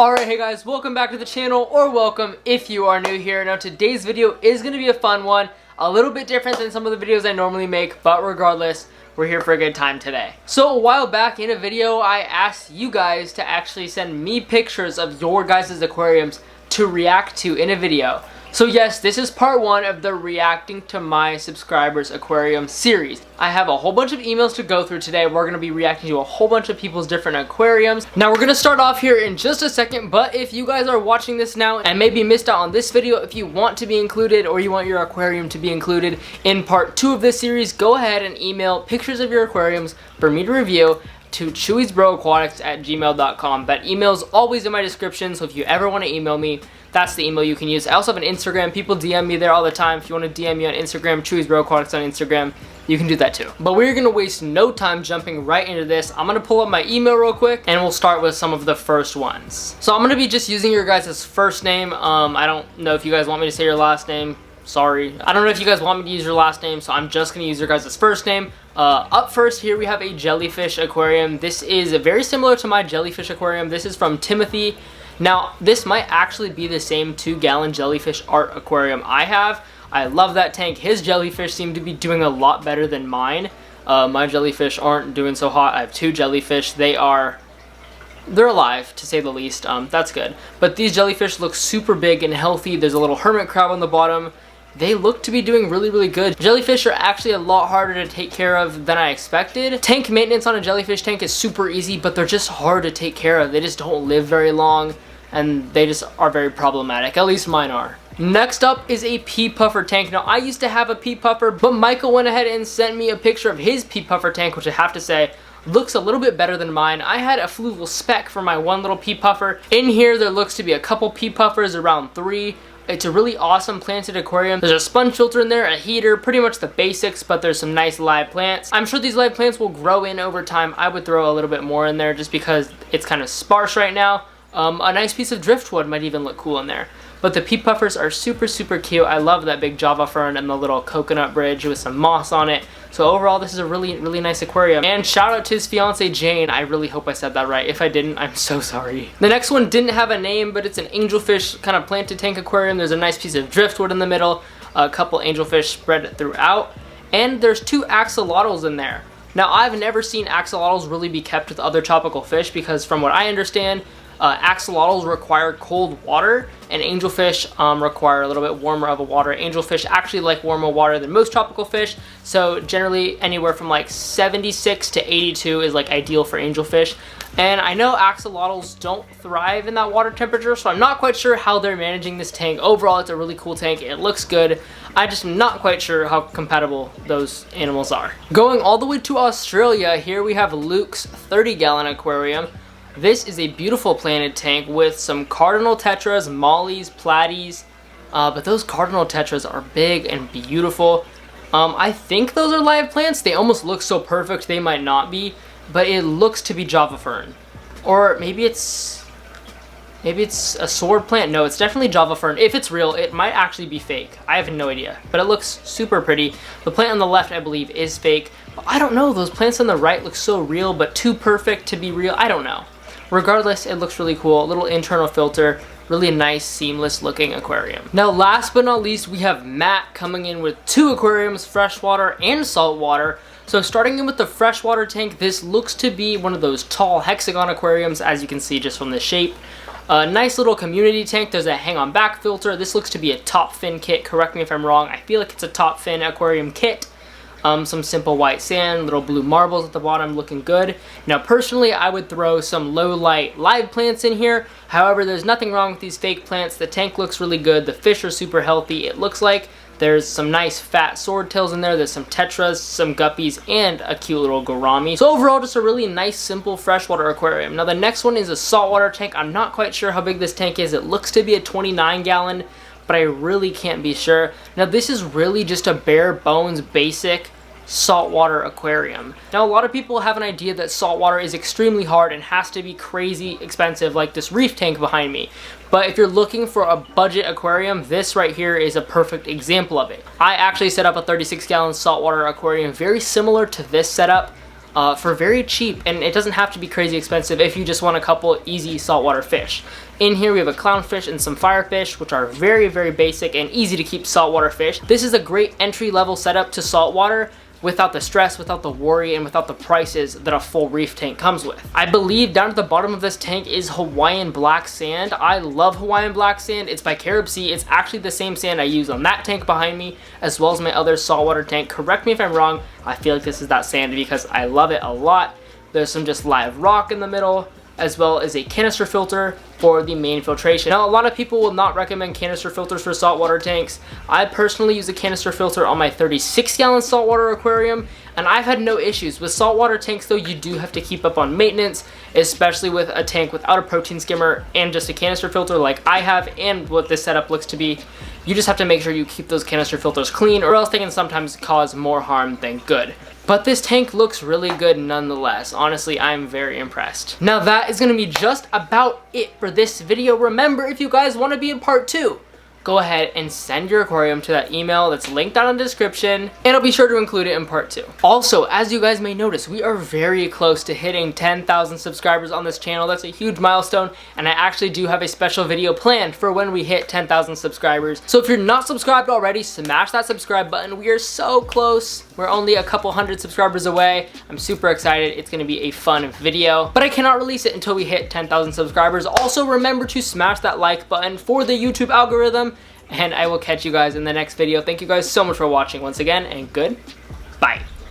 Alright, hey guys, welcome back to the channel, or welcome if you are new here. Now today's video is going to be a fun one, a little bit different than some of the videos I normally make, but regardless, we're here for a good time today. So a while back in a video, I asked you guys to actually send me pictures of your guys' aquariums to react to in a video. So yes, this is part one of the reacting to my subscribers aquarium series. I have a whole bunch of emails to go through today. We're going to be reacting to a whole bunch of people's different aquariums. Now we're going to start off here in just a second, but if you guys are watching this now and maybe missed out on this video, if you want to be included or you want your aquarium to be included in part two of this series, go ahead and email pictures of your aquariums for me to review to chewysbroaquatics@gmail.com. That email is always in my description, so if you ever want to email me, that's the email you can use. I also have an Instagram. People DM me there all the time. If you want to DM me on Instagram, chewysbroaquatics on Instagram, you can do that too. But we're going to waste no time jumping right into this. I'm going to pull up my email real quick, and we'll start with some of the first ones. So I'm going to be just using your guys' first name. I don't know if you guys want me to say your last name. Sorry. I don't know if you guys want me to use your last name, so I'm just going to use your guys' first name. Up first here we have a jellyfish aquarium. This is very similar to my jellyfish aquarium. This is from Timothy. Now, this might actually be the same 2-gallon jellyfish art aquarium I have. I love that tank. His jellyfish seem to be doing a lot better than mine. My jellyfish aren't doing so hot. I have 2 jellyfish. They're alive, to say the least. That's good. But these jellyfish look super big and healthy. There's a little hermit crab on the bottom. They look to be doing really good. Jellyfish are actually a lot harder to take care of than I expected. Tank maintenance on a jellyfish tank is super easy, but they're just hard to take care of. They just don't live very long, and they just are very problematic. At least mine are. Next up is a Pea Puffer tank. Now, I used to have a Pea Puffer, but Michael went ahead and sent me a picture of his Pea Puffer tank, which I have to say looks a little bit better than mine. I had a fluval speck for my one little Pea Puffer. In here, there looks to be a couple Pea Puffers, around 3. It's a really awesome planted aquarium. There's a sponge filter in there, a heater, pretty much the basics, but there's some nice live plants. I'm sure these live plants will grow in over time. I would throw a little bit more in there just because it's kind of sparse right now. A nice piece of driftwood might even look cool in there. But the Pea Puffers are super cute. I love that big Java fern and the little coconut bridge with some moss on it. So overall, this is a really nice aquarium. And shout out to his fiance Jane. I really hope I said that right. If I didn't, I'm so sorry. The next one didn't have a name, but it's an angelfish kind of planted tank aquarium. There's a nice piece of driftwood in the middle, a couple angelfish spread throughout, and there's 2 axolotls in there. Now, I've never seen axolotls really be kept with other tropical fish because from what I understand, axolotls require cold water, and angelfish require a little bit warmer of a water. Angelfish actually like warmer water than most tropical fish, so generally anywhere from like 76 to 82 is like ideal for angelfish. And I know axolotls don't thrive in that water temperature, so I'm not quite sure how they're managing this tank. Overall, it's a really cool tank. It looks good. I just am not quite sure how compatible those animals are. Going all the way to Australia, here we have Luke's 30-gallon aquarium. This is a beautiful planted tank with some cardinal tetras, mollies, platies, but those cardinal tetras are big and beautiful. I think those are live plants. They almost look so perfect. They might not be, but it looks to be Java fern. Or maybe it's a sword plant. No, it's definitely Java fern. If it's real, it might actually be fake. I have no idea, but it looks super pretty. The plant on the left, I believe, is fake, but I don't know. Those plants on the right look so real, but too perfect to be real. I don't know. Regardless, it looks really cool. A little internal filter, really nice, seamless looking aquarium. Now, last but not least, we have Matt coming in with 2 aquariums, freshwater and saltwater. So starting in with the freshwater tank, this looks to be one of those tall hexagon aquariums, as you can see just from the shape. A nice little community tank. There's a hang-on back filter. This looks to be a top fin kit. Correct me if I'm wrong. I feel like it's a top fin aquarium kit. Some simple white sand, little blue marbles at the bottom, looking good. Now, personally, I would throw some low-light live plants in here. However, there's nothing wrong with these fake plants. The tank looks really good. The fish are super healthy. It looks like there's some nice fat swordtails in there. There's some tetras, some guppies, and a cute little gourami. So overall, just a really nice, simple freshwater aquarium. Now, the next one is a saltwater tank. I'm not quite sure how big this tank is. It looks to be a 29-gallon. But I really can't be sure. Now, this is really just a bare bones basic saltwater aquarium. Now, a lot of people have an idea that saltwater is extremely hard and has to be crazy expensive, like this reef tank behind me. But if you're looking for a budget aquarium, this right here is a perfect example of it. I actually set up a 36-gallon saltwater aquarium very similar to this setup. for very cheap, and it doesn't have to be crazy expensive if you just want a couple easy saltwater fish. In here we have a clownfish and some firefish, which are very, very basic and easy to keep saltwater fish. This is a great entry-level setup to saltwater without the stress, without the worry, and without the prices that a full reef tank comes with. I believe down at the bottom of this tank is Hawaiian black sand. I love Hawaiian black sand. It's by Carib Sea. It's actually the same sand I use on that tank behind me, as well as my other saltwater tank. Correct me if I'm wrong. I feel like this is that sand because I love it a lot. There's some just live rock in the middle, as well as a canister filter for the main filtration. Now, a lot of people will not recommend canister filters for saltwater tanks. I personally use a canister filter on my 36-gallon saltwater aquarium, and I've had no issues. With saltwater tanks though, you do have to keep up on maintenance, especially with a tank without a protein skimmer and just a canister filter like I have and what this setup looks to be. You just have to make sure you keep those canister filters clean, or else they can sometimes cause more harm than good. But this tank looks really good nonetheless. Honestly, I'm very impressed. Now that is going to be just about it for this video. Remember, if you guys want to be in part 2, go ahead and send your aquarium to that email that's linked down in the description, and I'll be sure to include it in part 2. Also, as you guys may notice, we are very close to hitting 10,000 subscribers on this channel. That's a huge milestone, and I actually do have a special video planned for when we hit 10,000 subscribers. So if you're not subscribed already, smash that subscribe button. We are so close. We're only a couple hundred subscribers away. I'm super excited. It's going to be a fun video, but I cannot release it until we hit 10,000 subscribers. Also, remember to smash that like button for the YouTube algorithm, and I will catch you guys in the next video. Thank you guys so much for watching once again, and goodbye.